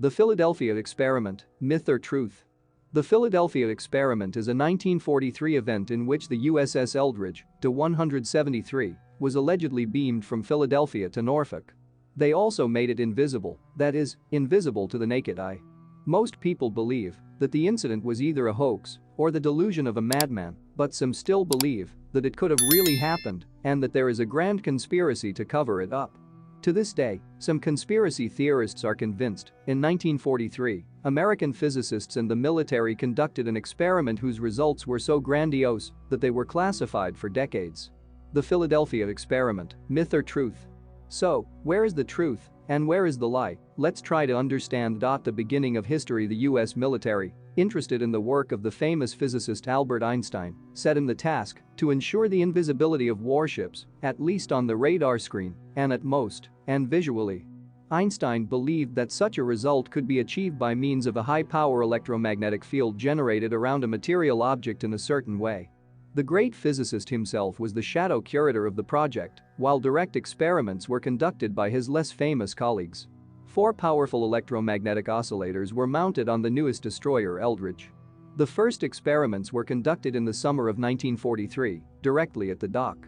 The Philadelphia Experiment, Myth or Truth? The Philadelphia Experiment is a 1943 event in which the USS Eldridge, DE-173, was allegedly beamed from Philadelphia to Norfolk. They also made it invisible, that is, invisible to the naked eye. Most people believe that the incident was either a hoax or the delusion of a madman, but some still believe that it could have really happened and that there is a grand conspiracy to cover it up. To this day, some conspiracy theorists are convinced. In 1943, American physicists and the military conducted an experiment whose results were so grandiose that they were classified for decades. The Philadelphia Experiment, Myth or Truth? So, where is the truth and where is the lie? Let's try to understand. The beginning of history. The US military, interested in the work of the famous physicist Albert Einstein, set him the task to ensure the invisibility of warships, at least on the radar screen, and at most, and visually. Einstein believed that such a result could be achieved by means of a high-power electromagnetic field generated around a material object in a certain way. The great physicist himself was the shadow curator of the project, while direct experiments were conducted by his less famous colleagues. 4 powerful electromagnetic oscillators were mounted on the newest destroyer Eldridge. The first experiments were conducted in the summer of 1943, directly at the dock.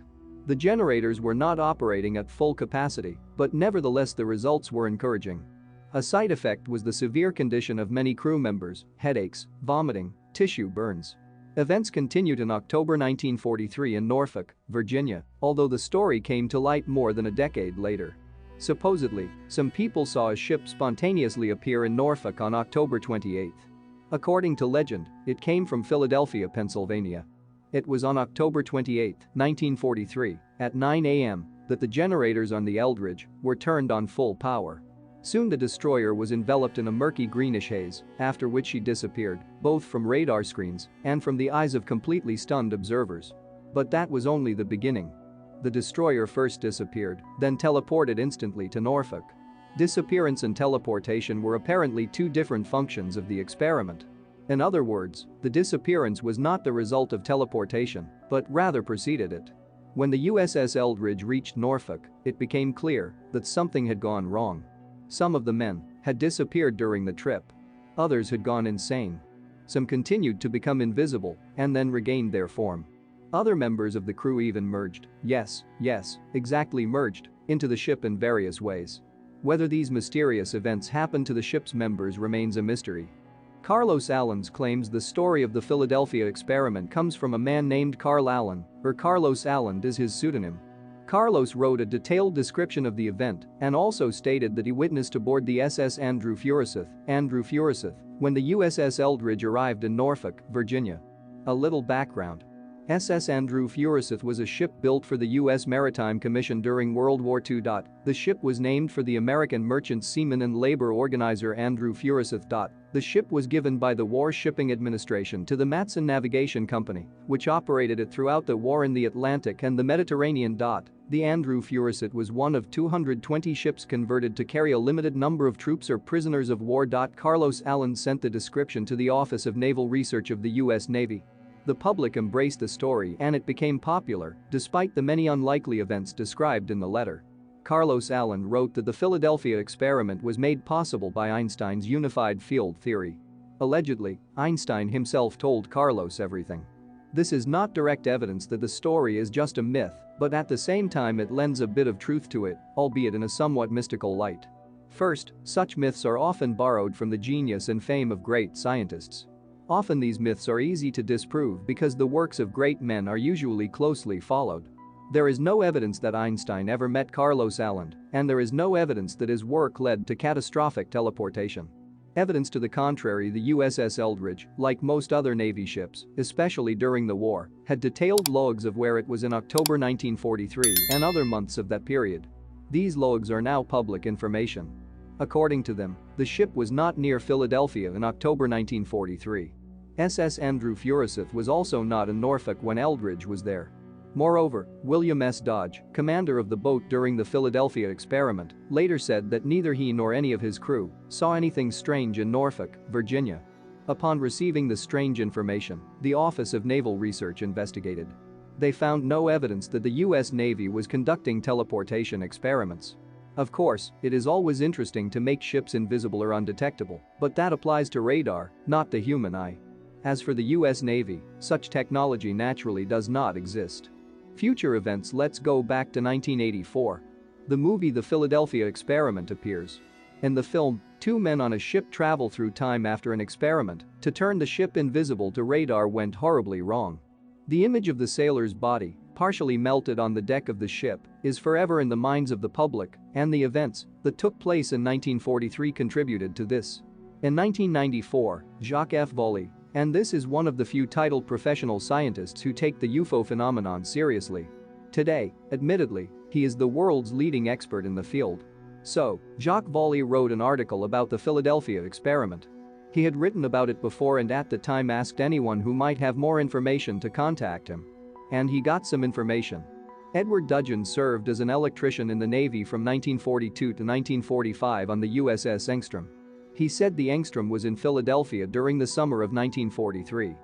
The generators were not operating at full capacity, but nevertheless the results were encouraging. A side effect was the severe condition of many crew members: headaches, vomiting, tissue burns. Events continued in October 1943 in Norfolk, Virginia, although the story came to light more than a decade later. Supposedly, some people saw a ship spontaneously appear in Norfolk on October 28. According to legend, it came from Philadelphia, Pennsylvania. It was on October 28, 1943, at 9 a.m., that the generators on the Eldridge were turned on full power. Soon the destroyer was enveloped in a murky greenish haze, after which she disappeared, both from radar screens and from the eyes of completely stunned observers. But that was only the beginning. The destroyer first disappeared, then teleported instantly to Norfolk. Disappearance and teleportation were apparently 2 different functions of the experiment. In other words, the disappearance was not the result of teleportation, but rather preceded it. When the USS Eldridge reached Norfolk, it became clear that something had gone wrong. Some of the men had disappeared during the trip. Others had gone insane. Some continued to become invisible and then regained their form. Other members of the crew even merged, yes, exactly merged, into the ship in various ways. Whether these mysterious events happened to the ship's members remains a mystery. Carlos Allen's claims the story of the Philadelphia experiment comes from a man named Carl Allen, or Carlos Allende is his pseudonym. Carlos wrote a detailed description of the event and also stated that he witnessed aboard the SS Andrew Furuseth, when the USS Eldridge arrived in Norfolk, Virginia. A little background. SS Andrew Furuseth was a ship built for the U.S. Maritime Commission during World War II. The ship was named for the American merchant seaman and labor organizer Andrew Furuseth. The ship was given by the War Shipping Administration to the Matson Navigation Company, which operated it throughout the war in the Atlantic and the Mediterranean. The Andrew Furuseth was one of 220 ships converted to carry a limited number of troops or prisoners of war. Carlos Allen sent the description to the Office of Naval Research of the U.S. Navy. The public embraced the story and it became popular, despite the many unlikely events described in the letter. Carlos Allen wrote that the Philadelphia experiment was made possible by Einstein's unified field theory. Allegedly, Einstein himself told Carlos everything. This is not direct evidence that the story is just a myth, but at the same time it lends a bit of truth to it, albeit in a somewhat mystical light. First, such myths are often borrowed from the genius and fame of great scientists. Often these myths are easy to disprove because the works of great men are usually closely followed. There is no evidence that Einstein ever met Carlos Allende, and there is no evidence that his work led to catastrophic teleportation. Evidence to the contrary: the USS Eldridge, like most other Navy ships, especially during the war, had detailed logs of where it was in October 1943 and other months of that period. These logs are now public information. According to them, the ship was not near Philadelphia in October 1943. SS Andrew Furuseth was also not in Norfolk when Eldridge was there. Moreover, William S. Dodge, commander of the boat during the Philadelphia experiment, later said that neither he nor any of his crew saw anything strange in Norfolk, Virginia. Upon receiving the strange information, the Office of Naval Research investigated. They found no evidence that the U.S. Navy was conducting teleportation experiments. Of course, it is always interesting to make ships invisible or undetectable, but that applies to radar, not the human eye. As for the US Navy, such technology naturally does not exist. Future events. Let's go back to 1984. The movie The Philadelphia Experiment appears. In the film, two men on a ship travel through time after an experiment to turn the ship invisible to radar went horribly wrong. The image of the sailor's body, partially melted on the deck of the ship, is forever in the minds of the public, and the events that took place in 1943 contributed to this. In 1994, Jacques F. Vallée, and this is one of the few titled professional scientists who take the UFO phenomenon seriously. Today, admittedly, he is the world's leading expert in the field. So, Jacques Vallée wrote an article about the Philadelphia experiment. He had written about it before and at the time asked anyone who might have more information to contact him. And he got some information. Edward Dudgeon served as an electrician in the Navy from 1942 to 1945 on the USS Engstrom. He said the Engstrom was in Philadelphia during the summer of 1943.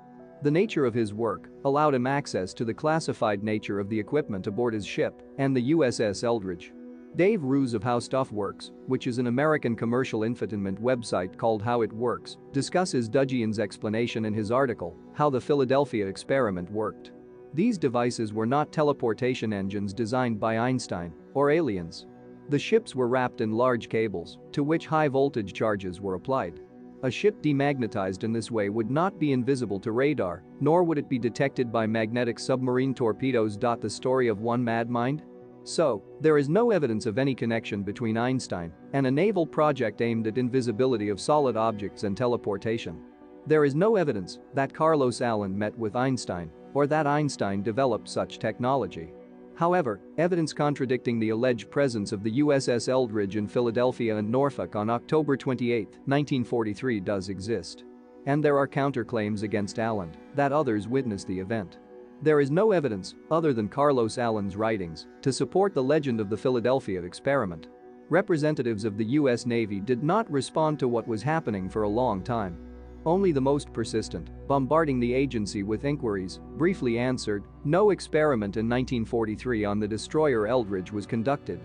The nature of his work allowed him access to the classified nature of the equipment aboard his ship and the USS Eldridge. Dave Roos of How Stuff Works, which is an American commercial infotainment website called How It Works, discusses Dudgeon's explanation in his article, How the Philadelphia Experiment Worked. These devices were not teleportation engines designed by Einstein or aliens. The ships were wrapped in large cables to which high-voltage charges were applied. A ship demagnetized in this way would not be invisible to radar, nor would it be detected by magnetic submarine torpedoes. The story of one mad mind? So, there is no evidence of any connection between Einstein and a naval project aimed at invisibility of solid objects and teleportation. There is no evidence that Carlos Allende met with Einstein or that Einstein developed such technology. However, evidence contradicting the alleged presence of the USS Eldridge in Philadelphia and Norfolk on October 28, 1943 does exist. And there are counterclaims against Allende that others witnessed the event. There is no evidence, other than Carlos Allende's writings, to support the legend of the Philadelphia experiment. Representatives of the US Navy did not respond to what was happening for a long time. Only the most persistent, bombarding the agency with inquiries, briefly answered, no experiment in 1943 on the destroyer Eldridge was conducted.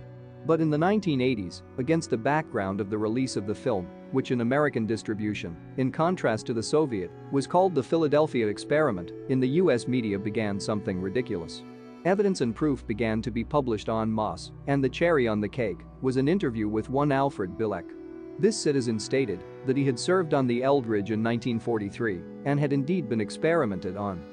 But in the 1980s, against the background of the release of the film, which in American distribution, in contrast to the Soviet, was called the Philadelphia Experiment, in the US media began something ridiculous. Evidence and proof began to be published en masse, and the cherry on the cake was an interview with one Alfred Bilek. This citizen stated that he had served on the Eldridge in 1943 and had indeed been experimented on.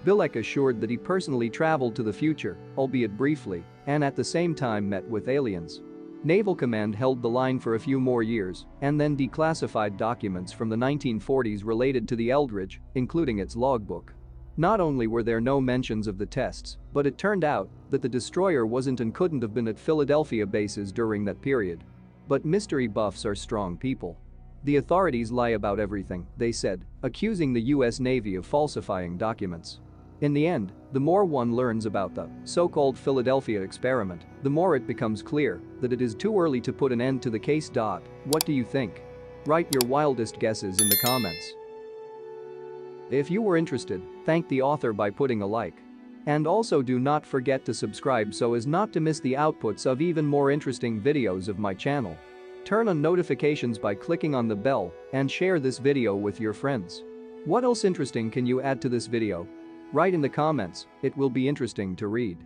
Bilek assured that he personally traveled to the future, albeit briefly, and at the same time met with aliens. Naval Command held the line for a few more years and then declassified documents from the 1940s related to the Eldridge, including its logbook. Not only were there no mentions of the tests, but it turned out that the destroyer wasn't and couldn't have been at Philadelphia bases during that period. But mystery buffs are strong people. The authorities lie about everything, they said, accusing the US Navy of falsifying documents. In the end, the more one learns about the so-called Philadelphia experiment, the more it becomes clear that it is too early to put an end to the case. What do you think? Write your wildest guesses in the comments. If you were interested, thank the author by putting a like. And also do not forget to subscribe so as not to miss the outputs of even more interesting videos of my channel. Turn on notifications by clicking on the bell and share this video with your friends. What else interesting can you add to this video? Write in the comments, it will be interesting to read.